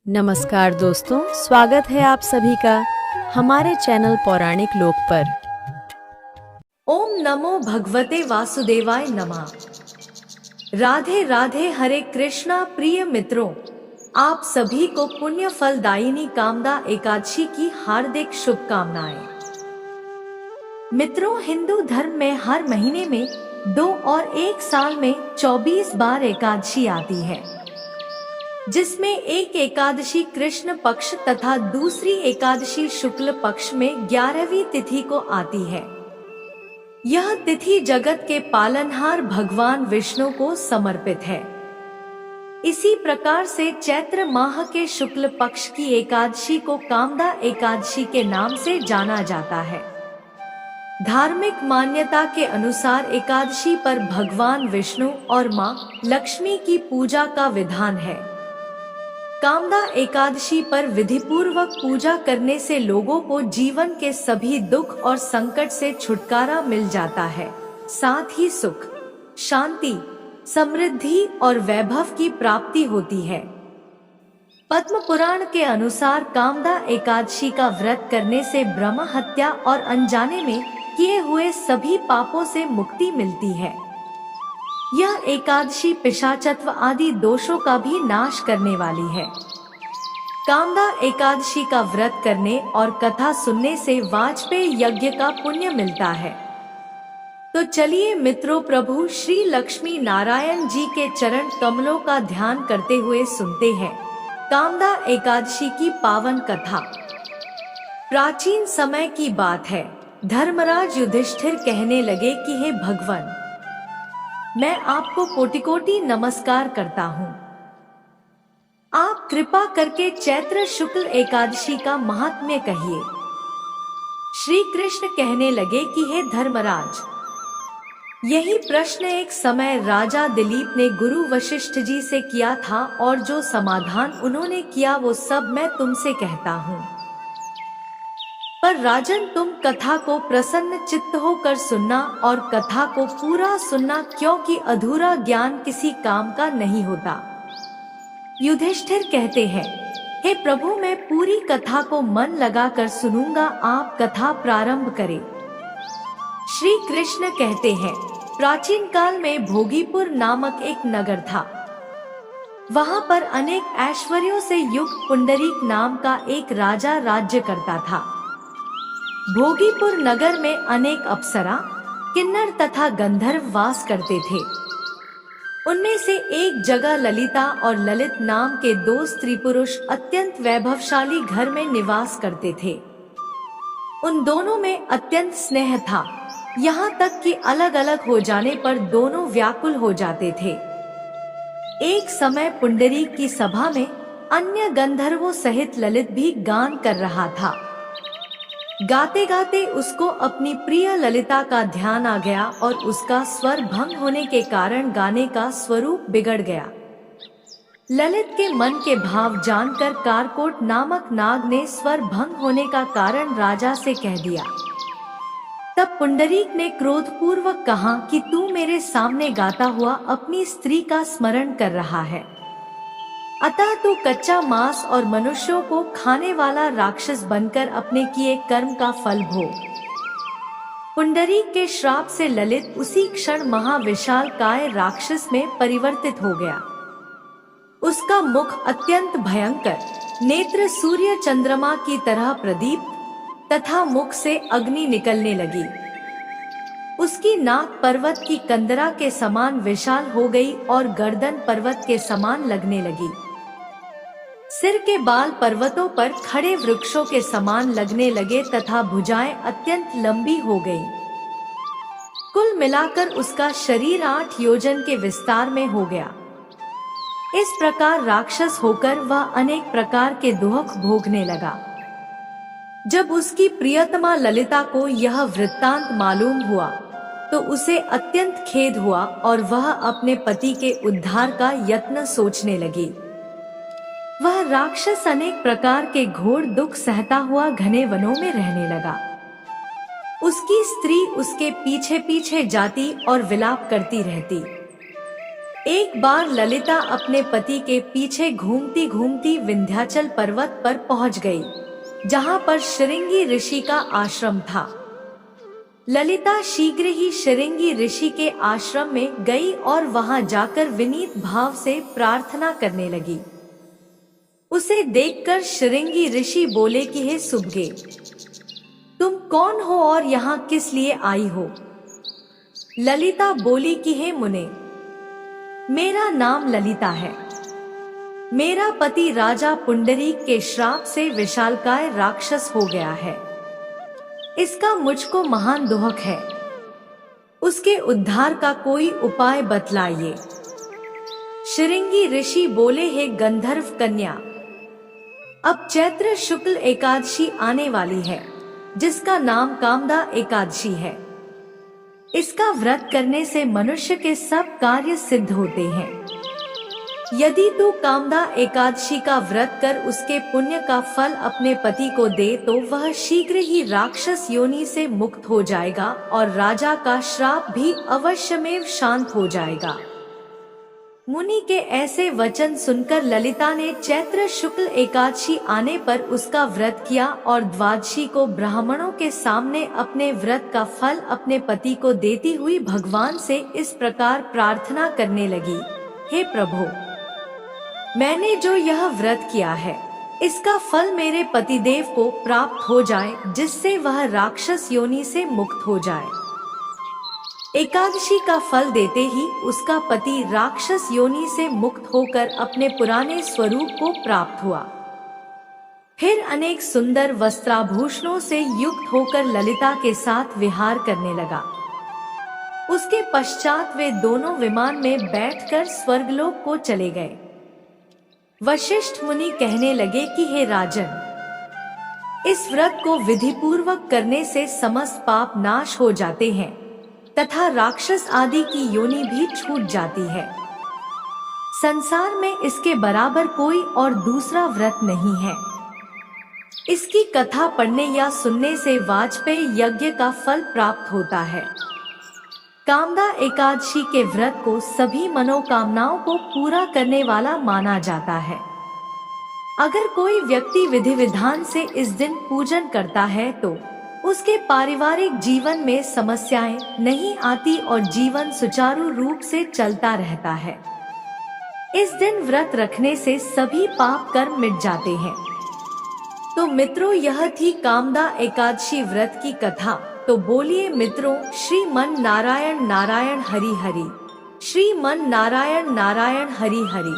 नमस्कार दोस्तों, स्वागत है आप सभी का हमारे चैनल पौराणिक लोक पर। ओम नमो भगवते वासुदेवाय नमः। राधे राधे। हरे कृष्णा। प्रिय मित्रों, आप सभी को पुण्य फलदायिनी कामदा एकादशी की हार्दिक शुभकामनाएं। मित्रों, हिंदू धर्म में हर महीने में 2 और एक साल में 24 बार एकादशी आती है, जिसमें एक एकादशी कृष्ण पक्ष तथा दूसरी एकादशी शुक्ल पक्ष में 11वीं तिथि को आती है। यह तिथि जगत के पालनहार भगवान विष्णु को समर्पित है। इसी प्रकार से चैत्र माह के शुक्ल पक्ष की एकादशी को कामदा एकादशी के नाम से जाना जाता है। धार्मिक मान्यता के अनुसार एकादशी पर भगवान विष्णु और मां लक्ष्मी की पूजा का विधान है। कामदा एकादशी पर विधिपूर्वक पूजा करने से लोगों को जीवन के सभी दुख और संकट से छुटकारा मिल जाता है, साथ ही सुख, शांति, समृद्धि और वैभव की प्राप्ति होती है। पद्म पुराण के अनुसार कामदा एकादशी का व्रत करने से ब्रह्म हत्या और अनजाने में किए हुए सभी पापों से मुक्ति मिलती है। यह एकादशी पिशाचत्व आदि दोषों का भी नाश करने वाली है। कामदा एकादशी का व्रत करने और कथा सुनने से वाजपेय यज्ञ का पुण्य मिलता है। तो चलिए मित्रों, प्रभु श्री लक्ष्मी नारायण जी के चरण कमलों का ध्यान करते हुए सुनते हैं कामदा एकादशी की पावन कथा। प्राचीन समय की बात है। धर्मराज युधिष्ठिर कहने लगे कि हे भगवान, मैं आपको कोटि-कोटि नमस्कार करता हूँ। आप कृपा करके चैत्र शुक्ल एकादशी का महात्म्य कहिए। श्री कृष्ण कहने लगे कि हे धर्मराज, यही प्रश्न एक समय राजा दिलीप ने गुरु वशिष्ठ जी से किया था और जो समाधान उन्होंने किया वो सब मैं तुमसे कहता हूँ। पर राजन, तुम कथा को प्रसन्न चित्त होकर सुनना और कथा को पूरा सुनना, क्योंकि अधूरा ज्ञान किसी काम का नहीं होता। युधिष्ठिर कहते हैं, हे प्रभु, मैं पूरी कथा को मन लगाकर सुनूंगा, आप कथा प्रारंभ करें। श्री कृष्ण कहते हैं, प्राचीन काल में भोगीपुर नामक एक नगर था। वहां पर अनेक ऐश्वर्यों से युक्त पुंडरीक नाम का एक राजा राज्य करता था। भोगीपुर नगर में अनेक अप्सरा, किन्नर तथा गंधर्व वास करते थे। उनमें से एक जगह ललिता और ललित नाम के 2 स्त्री पुरुष अत्यंत वैभवशाली घर में निवास करते थे। उन दोनों में अत्यंत स्नेह था, यहाँ तक कि अलग अलग हो जाने पर दोनों व्याकुल हो जाते थे। एक समय पुंडरीक की सभा में अन्य गंधर्वों सहित ललित भी गान कर रहा था। गाते गाते उसको अपनी प्रिय ललिता का ध्यान आ गया और उसका स्वर भंग होने के कारण गाने का स्वरूप बिगड़ गया। ललित के मन के भाव जानकर कारकोट नामक नाग ने स्वर भंग होने का कारण राजा से कह दिया। तब पुंडरीक ने क्रोधपूर्वक कहा कि तू मेरे सामने गाता हुआ अपनी स्त्री का स्मरण कर रहा है, अतः तू कच्चा मांस और मनुष्यों को खाने वाला राक्षस बनकर अपने किए कर्म का फल भोग। पुंडरीक के श्राप से ललित उसी क्षण महाविशाल काय राक्षस में परिवर्तित हो गया। उसका मुख अत्यंत भयंकर, नेत्र सूर्य चंद्रमा की तरह प्रदीप्त तथा मुख से अग्नि निकलने लगी। उसकी नाक पर्वत की कंदरा के समान विशाल हो गई और गर्दन पर्वत के समान लगने लगी। सिर के बाल पर्वतों पर खड़े वृक्षों के समान लगने लगे तथा भुजाएं अत्यंत लंबी हो गईं। कुल मिलाकर उसका शरीर 8 योजन के विस्तार में हो गया। इस प्रकार राक्षस होकर वह अनेक प्रकार के दुख भोगने लगा। जब उसकी प्रियतमा ललिता को यह वृत्तांत मालूम हुआ तो उसे अत्यंत खेद हुआ और वह अपने पति के उद्धार का यत्न सोचने लगी। वह राक्षस अनेक प्रकार के घोर दुख सहता हुआ घने वनों में रहने लगा। उसकी स्त्री उसके पीछे पीछे जाती और विलाप करती रहती। एक बार ललिता अपने पति के पीछे घूमती घूमती विंध्याचल पर्वत पर पहुंच गई, जहां पर शृंगी ऋषि का आश्रम था। ललिता शीघ्र ही शृंगी ऋषि के आश्रम में गई और वहां जाकर विनीत भाव से प्रार्थना करने लगी। उसे देखकर शृंगी ऋषि बोले कि हे सुभगे, तुम कौन हो और यहाँ किस लिए आई हो? ललिता बोली कि हे मुने, मेरा नाम ललिता है। मेरा पति राजा पुंडरीक के श्राप से विशालकाय राक्षस हो गया है। इसका मुझको महान दुख है। उसके उद्धार का कोई उपाय बतलाइए। शृंगी ऋषि बोले, हे गंधर्व कन्या, अब चैत्र शुक्ल एकादशी आने वाली है, जिसका नाम कामदा एकादशी है। इसका व्रत करने से मनुष्य के सब कार्य सिद्ध होते हैं। यदि तू कामदा एकादशी का व्रत कर उसके पुण्य का फल अपने पति को दे तो वह शीघ्र ही राक्षस योनि से मुक्त हो जाएगा और राजा का श्राप भी अवश्यमेव शांत हो जाएगा। मुनि के ऐसे वचन सुनकर ललिता ने चैत्र शुक्ल एकादशी आने पर उसका व्रत किया और द्वादशी को ब्राह्मणों के सामने अपने व्रत का फल अपने पति को देती हुई भगवान से इस प्रकार प्रार्थना करने लगी, हे प्रभु, मैंने जो यह व्रत किया है, इसका फल मेरे पतिदेव को प्राप्त हो जाए, जिससे वह राक्षस योनि से मुक्त हो जाए। एकादशी का फल देते ही उसका पति राक्षस योनि से मुक्त होकर अपने पुराने स्वरूप को प्राप्त हुआ। फिर अनेक सुंदर वस्त्राभूषणों से युक्त होकर ललिता के साथ विहार करने लगा। उसके पश्चात वे दोनों विमान में बैठकर स्वर्गलोक को चले गए। वशिष्ठ मुनि कहने लगे कि हे राजन, इस व्रत को विधि पूर्वक करने से समस्त पाप नाश हो जाते हैं तथा राक्षस आदि की योनि भी छूट जाती है। संसार में इसके बराबर कोई और दूसरा व्रत नहीं है। इसकी कथा पढ़ने या सुनने से वाजपेयी यज्ञ का फल प्राप्त होता है। कामदा एकादशी के व्रत को सभी मनोकामनाओं को पूरा करने वाला माना जाता है। अगर कोई व्यक्ति विधि विधान से इस दिन पूजन करता है तो उसके पारिवारिक जीवन में समस्याएं नहीं आती और जीवन सुचारू रूप से चलता रहता है। इस दिन व्रत रखने से सभी पाप कर्म मिट जाते हैं। तो मित्रों, यह थी कामदा एकादशी व्रत की कथा। तो बोलिए मित्रों, श्रीमन नारायण नारायण हरि हरि, श्रीमन नारायण नारायण हरि हरि।